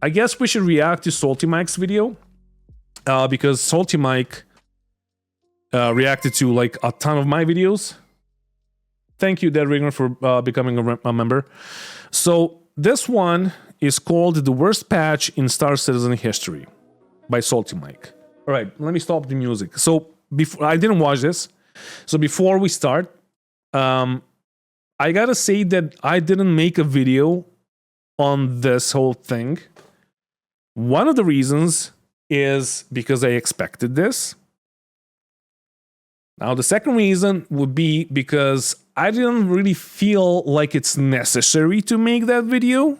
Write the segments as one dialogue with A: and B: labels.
A: I guess we should react to Salty Mike's video, because Salty Mike reacted to like a ton of my videos. Thank you, Dead Ringer, for becoming a member. So this one is called The Worst Patch in Star Citizen History by Salty Mike. All right, let me stop the music. So before, I didn't watch this. So before we start, I gotta say that I didn't make a video on this whole thing. One of the reasons is because I expected this. Now, the second reason would be because I didn't really feel like it's necessary to make that video,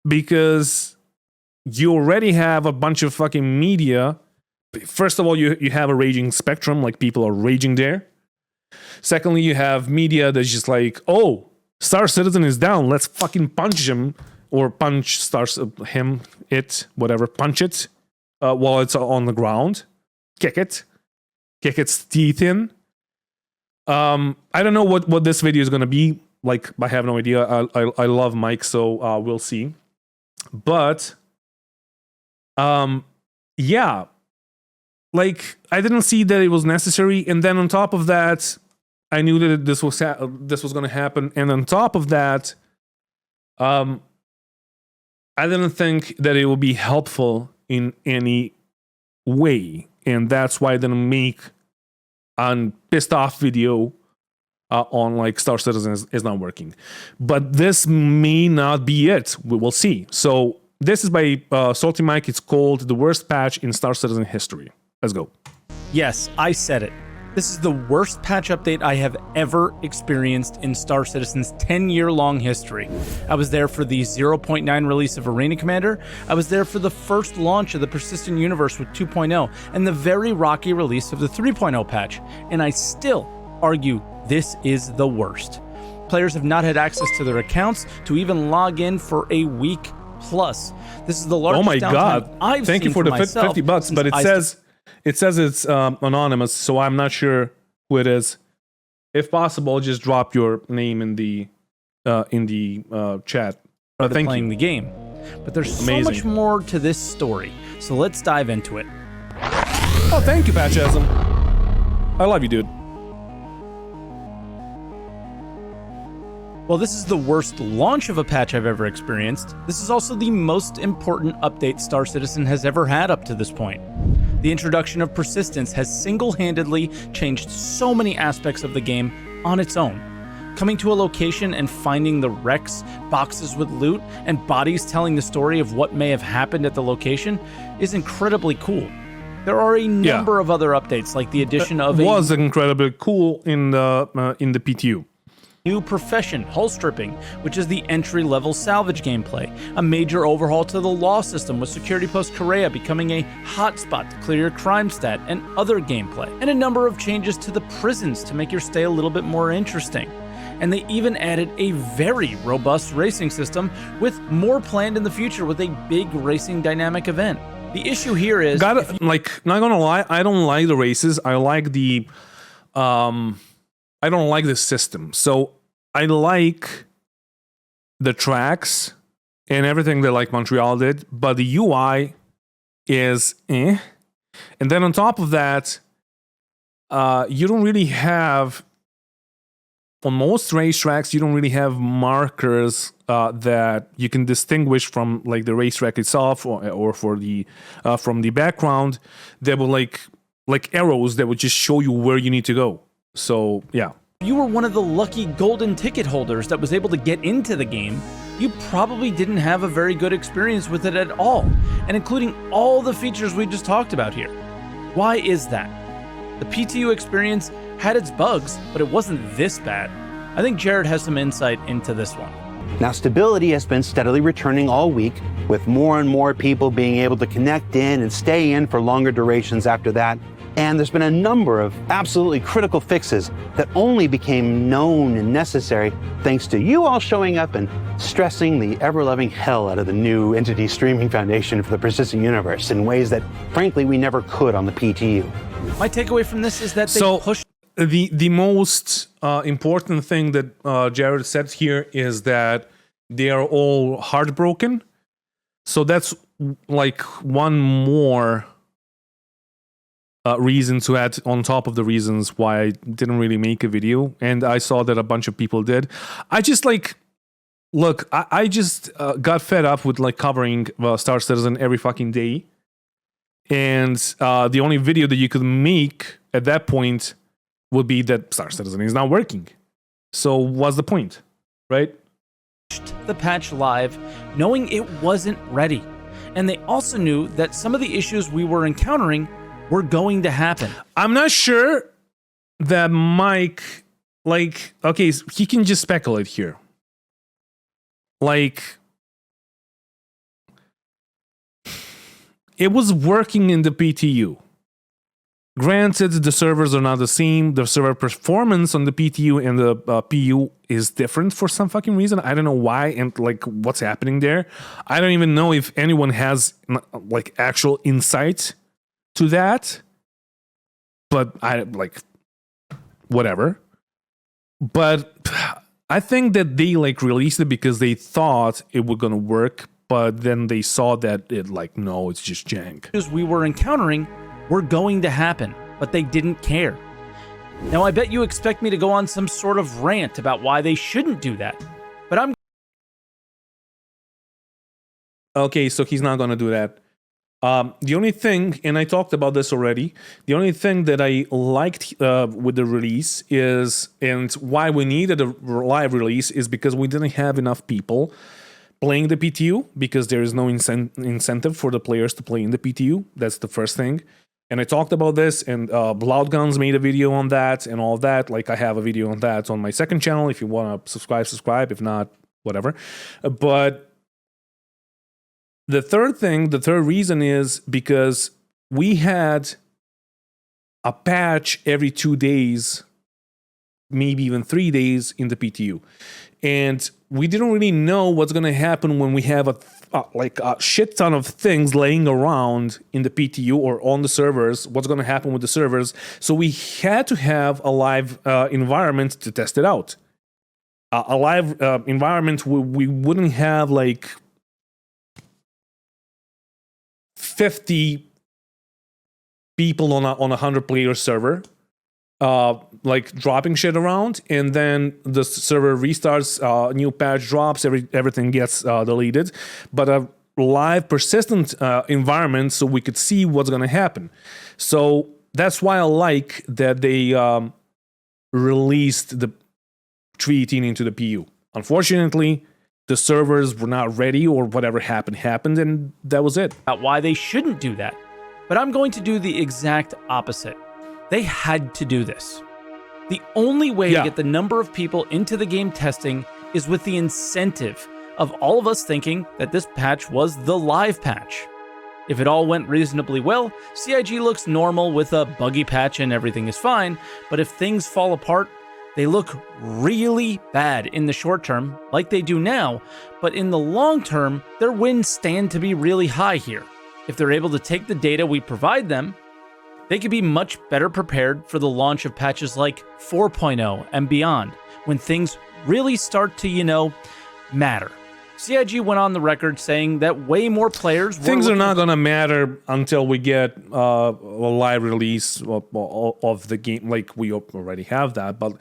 A: because you already have a bunch of fucking media. First of all, you have a raging spectrum, like people are raging there. Secondly, you have media that's just like, oh, Star Citizen is down, let's fucking punch him, or punch him, it, whatever, punch it while it's on the ground, kick its teeth in. I don't know what this video is gonna be like. I have no idea. I love Mike, so we'll see. But yeah, like I didn't see that it was necessary, and then on top of that, I knew that this was gonna happen, and on top of that, I didn't think that it would be helpful in any way, and that's why I didn't make a pissed off video on like Star Citizen is not working. But this may not be it. We will see. So this is by Salty Mike. It's called The Worst Patch in Star Citizen History. Let's go.
B: Yes, I said it. This is the worst patch update I have ever experienced in Star Citizen's 10-year-long history. I was there for the 0.9 release of Arena Commander, I was there for the first launch of the Persistent Universe with 2.0, and the very rocky release of the 3.0 patch, and I still argue this is the worst. Players have not had access to their accounts to even log in for a week plus. This is the largest
A: oh my god!
B: I've
A: Thank
B: seen
A: you for the
B: myself
A: $50, but it says it's anonymous, so I'm not sure who it is. If possible, just drop your name in the chat.
B: Thank you. The game, but there's so much more to this story. So let's dive into it.
A: Oh, thank you, Patchasm. I love you, dude.
B: While this is the worst launch of a patch I've ever experienced, this is also the most important update Star Citizen has ever had up to this point. The introduction of persistence has single-handedly changed so many aspects of the game on its own. Coming to a location and finding the wrecks, boxes with loot, and bodies telling the story of what may have happened at the location is incredibly cool. There are a number of other updates, like the addition of
A: was incredibly cool in the PTU.
B: New profession, hull stripping, which is the entry-level salvage gameplay, a major overhaul to the law system with Security Post Correa becoming a hotspot to clear your crime stat and other gameplay, and a number of changes to the prisons to make your stay a little bit more interesting. And they even added a very robust racing system, with more planned in the future with a big racing dynamic event. The issue here is...
A: not gonna lie, I don't like the races. I like the... I don't like the system. So I like the tracks and everything that like Montreal did, but the UI is eh. And then on top of that, you don't really have, on most racetracks, you don't really have markers that you can distinguish from like the racetrack itself or for the from the background. That will like arrows that would just show you where you need to go. So, yeah.
B: If you were one of the lucky golden ticket holders that was able to get into the game, you probably didn't have a very good experience with it at all, and including all the features we just talked about here. Why is that? The PTU experience had its bugs, but it wasn't this bad. I think Jared has some insight into this one.
C: Now, stability has been steadily returning all week, with more and more people being able to connect in and stay in for longer durations after that. And there's been a number of absolutely critical fixes that only became known and necessary thanks to you all showing up and stressing the ever-loving hell out of the new Entity Streaming Foundation for the Persistent Universe in ways that, frankly, we never could on the PTU.
B: My takeaway from this is that they pushed...
A: The most important thing that Jared said here is that they are all heartbroken. So that's like one more reason to add on top of the reasons why I didn't really make a video, and I saw that a bunch of people did. I just I just got fed up with like covering Star Citizen every fucking day, and the only video that you could make at that point would be that Star Citizen is not working. So what's the point, right?
B: The patch live, knowing it wasn't ready, and they also knew that some of the issues we were encountering were going to happen.
A: I'm not sure that Mike, like, okay, he can just speculate here. Like, it was working in the PTU. Granted, the servers are not the same. The server performance on the PTU and the PU is different for some fucking reason. I don't know why and like what's happening there. I don't even know if anyone has like actual insight to that. But I like whatever. But I think that they like released it because they thought it was gonna work, but then they saw that it like no, it's just jank.
B: We were encountering were going to happen, but they didn't care. Now, I bet you expect me to go on some sort of rant about why they shouldn't do that, but I'm...
A: Okay, so he's not going to do that. The only thing, and I talked about this already, the only thing that I liked with the release is, and why we needed a live release, is because we didn't have enough people playing the PTU, because there is no incentive for the players to play in the PTU. That's the first thing. And I talked about this, and Bloodguns made a video on that and all that. Like, I have a video on that on my second channel. If you want to subscribe. If not, whatever. But the third reason is because we had a patch every 2 days, maybe even 3 days in the PTU. And we didn't really know what's going to happen when we have a shit ton of things laying around in the PTU or on the servers, what's going to happen with the servers. So we had to have a live environment to test it out. A live environment where we wouldn't have like 50 people on a 100-player server. Like dropping shit around, and then the server restarts, new patch drops, everything gets deleted, but a live persistent environment so we could see what's going to happen. So that's why I like that they released the 318 into the PU. Unfortunately, the servers were not ready, or whatever happened, and that was it.
B: About why they shouldn't do that, but I'm going to do the exact opposite. They had to do this. The only way to get the number of people into the game testing is with the incentive of all of us thinking that this patch was the live patch. If it all went reasonably well, CIG looks normal with a buggy patch and everything is fine, but if things fall apart, they look really bad in the short term, like they do now, but in the long term, their wins stand to be really high here. If they're able to take the data we provide them, they could be much better prepared for the launch of patches like 4.0 and beyond, when things really start to, matter. CIG went on the record saying that way more players...
A: Things are not going to matter until we get a live release of the game, like we already have that, but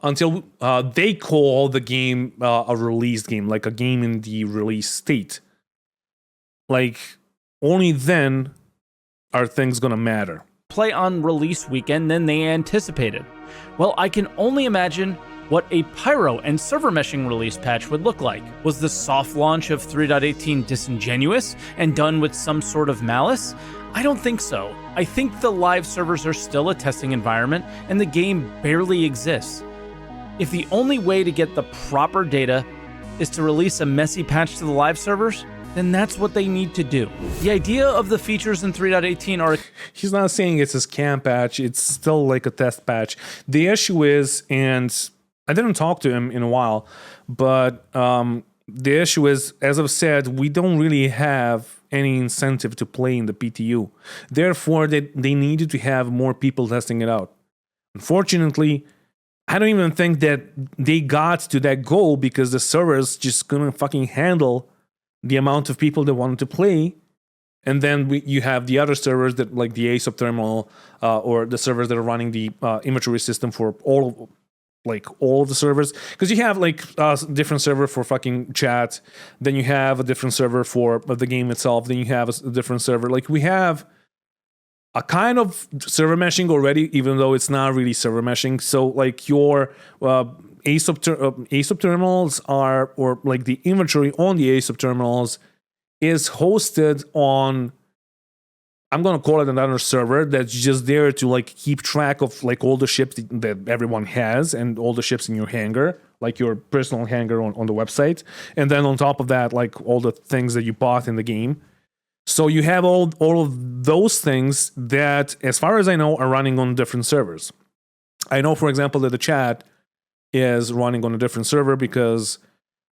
A: until they call the game a released game, like a game in the release state. Like, only then are things going to matter.
B: Play on release weekend than they anticipated. Well, I can only imagine what a Pyro and server meshing release patch would look like. Was the soft launch of 3.18 disingenuous and done with some sort of malice? I don't think so. I think the live servers are still a testing environment and the game barely exists. If the only way to get the proper data is to release a messy patch to the live servers, then that's what they need to do. The idea of the features in 3.18 are...
A: He's not saying it's a scam patch, it's still like a test patch. The issue is, and I didn't talk to him in a while, but the issue is, as I've said, we don't really have any incentive to play in the PTU. Therefore, they needed to have more people testing it out. Unfortunately, I don't even think that they got to that goal because the servers just couldn't fucking handle the amount of people that wanted to play. And then you have the other servers that like the A subterminal or the servers that are running the inventory system for all of the servers, because you have like a different server for fucking chat, then you have a different server for the game itself, then you have a different server. Like we have a kind of server meshing already, even though it's not really server meshing. So like your A subterminals are, or like the inventory on the A subterminals is hosted on, I'm gonna call it another server that's just there to like keep track of like all the ships that everyone has and all the ships in your hangar, like your personal hangar on the website. And then on top of that, like all the things that you bought in the game. So you have all of those things that, as far as I know, are running on different servers. I know, for example, that the chat is running on a different server because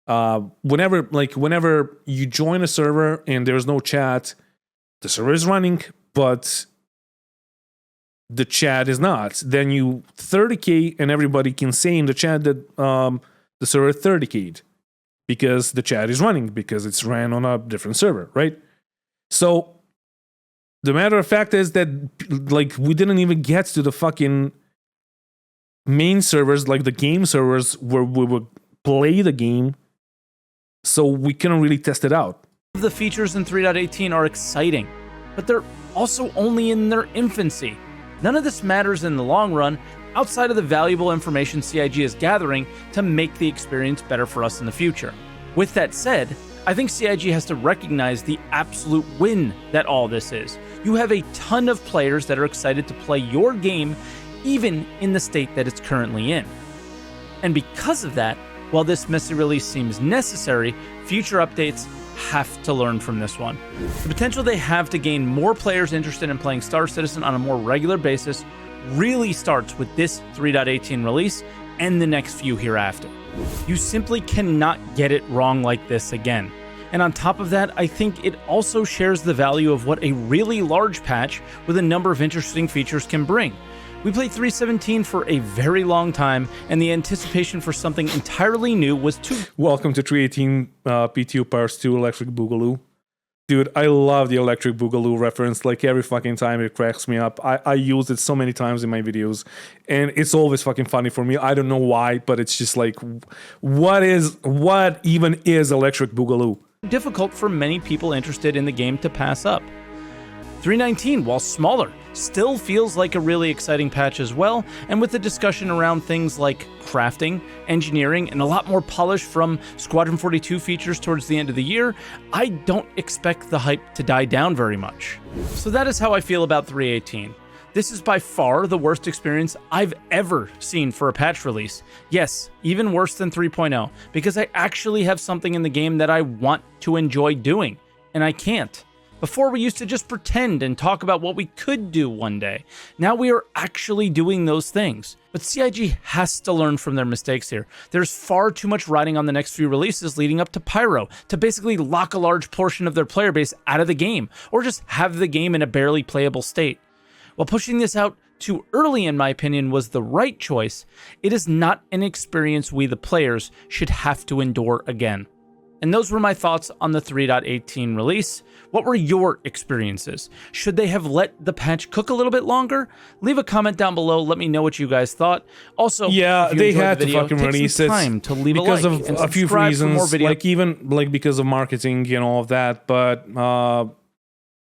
A: whenever you join a server and there's no chat, the server is running, but the chat is not. Then you 30k and everybody can say in the chat that the server 30k'd because the chat is running, because it's ran on a different server, right? So the matter of fact is that like we didn't even get to the fucking main servers, like the game servers where we would play the game, so we couldn't really test it out.
B: The features in 3.18 are exciting, but they're also only in their infancy. None of this matters in the long run, outside of the valuable information CIG is gathering to make the experience better for us in the future. With that said, I think CIG has to recognize the absolute win that all this is. You have a ton of players that are excited to play your game, even in the state that it's currently in. And because of that, while this messy release seems necessary, future updates have to learn from this one. The potential they have to gain more players interested in playing Star Citizen on a more regular basis really starts with this 3.18 release and the next few hereafter. You simply cannot get it wrong like this again. And on top of that, I think it also shares the value of what a really large patch with a number of interesting features can bring. We played 3.17 for a very long time, and the anticipation for something entirely new was too...
A: Welcome to 3.18 PTU Parts 2 Electric Boogaloo. Dude, I love the Electric Boogaloo reference. Like every fucking time it cracks me up. I use it so many times in my videos, and it's always fucking funny for me. I don't know why, but it's just like, what even is Electric Boogaloo?
B: Difficult for many people interested in the game to pass up. 3.19, while smaller, still feels like a really exciting patch as well, and with the discussion around things like crafting, engineering, and a lot more polish from Squadron 42 features towards the end of the year, I don't expect the hype to die down very much. So that is how I feel about 3.18. This is by far the worst experience I've ever seen for a patch release. Yes, even worse than 3.0, because I actually have something in the game that I want to enjoy doing, and I can't. Before, we used to just pretend and talk about what we could do one day. Now we are actually doing those things. But CIG has to learn from their mistakes here. There's far too much riding on the next few releases leading up to Pyro to basically lock a large portion of their player base out of the game, or just have the game in a barely playable state. While pushing this out too early, in my opinion, was the right choice, it is not an experience we, the players, should have to endure again. And those were my thoughts on the 3.18 release. What were your experiences? Should they have let the patch cook a little bit longer? Leave a comment down below. Let me know what you guys thought. Also,
A: yeah, they had
B: the video,
A: to fucking release it
B: time to leave
A: because
B: a like
A: of a few reasons, like even like because of marketing and all of that. But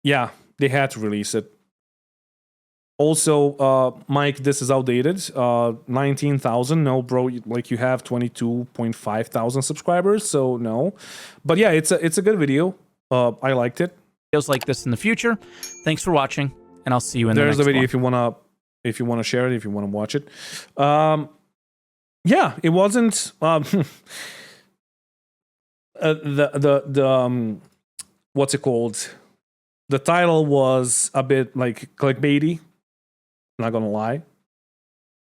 A: yeah, they had to release it. Also, Mike, this is outdated. 19,000. No, bro. Like you have 22.5 thousand subscribers, so no. But yeah, it's a good video. I liked it.
B: Videos like this in the future. Thanks for watching, and I'll see you in the next one.
A: There's the video if you wanna share it, if you wanna watch it. Yeah, it wasn't the what's it called? The title was a bit like clickbaity. Not gonna lie,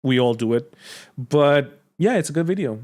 A: we all do it, but yeah, it's a good video.